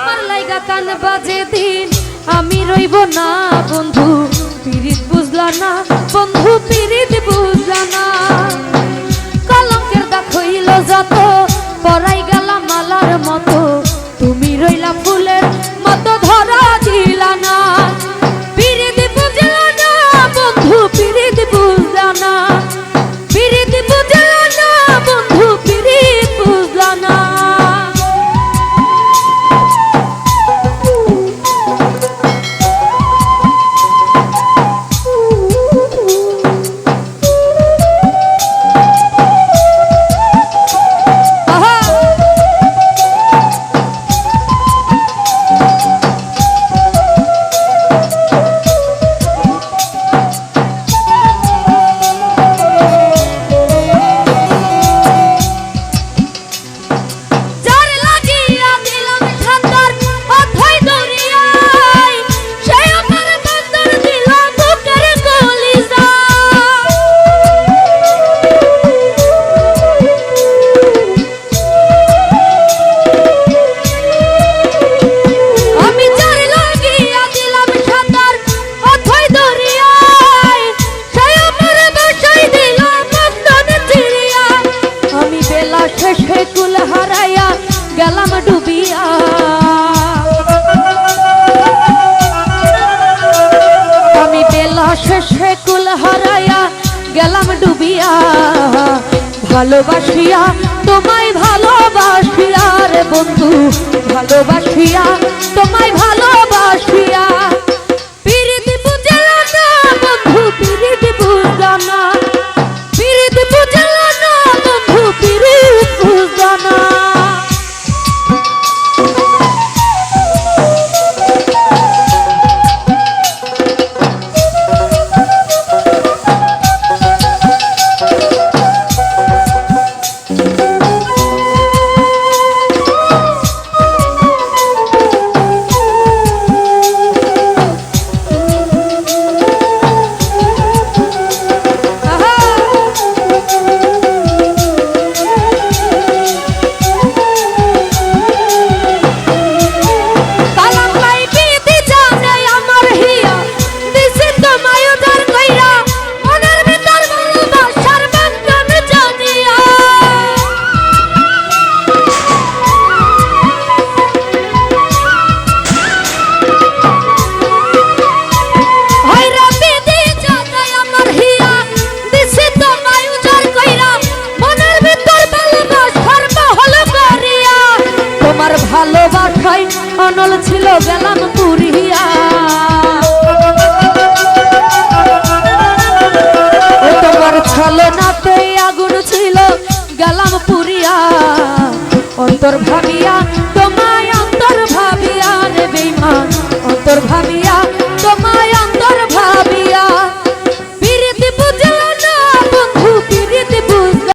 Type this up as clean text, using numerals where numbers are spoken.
তোমার লাইগা কান বাজে দিন আমি রইব না বন্ধু পিরিত বুঝলা না বন্ধু পিরিত বুঝলা না কলঙ্কের দাগ হইল যত পরাই গেলাম মালার মতো তুমি রইলা ফুলের মতো ধরা দিলা না পিরিত বুঝলা না বন্ধু পিরিত বুঝলা না পিরিত বুঝলা না বন্ধু পিরিত বুঝলা না গেলাম ডুবিয়া আমি বেলা শেষে কুল হারাইয়া গেলাম ডুবিয়া ভালোবাসিয়া তোমায় ভালোবাসিয়া রে বন্ধু ভালোবাসিয়া তোমায় ভালোবাসিয়া পিরিত বুঝলা না বন্ধু পিরিত বুঝলা না পিরিত বুঝলা না বন্ধু পিরিত বুঝলা না ভালোবাসায় অনল ছিল গেলাম পুরিয়া তোমার ছলনাতে আগুন ছিল গেলাম পুরিয়া অন্তর্ভাগ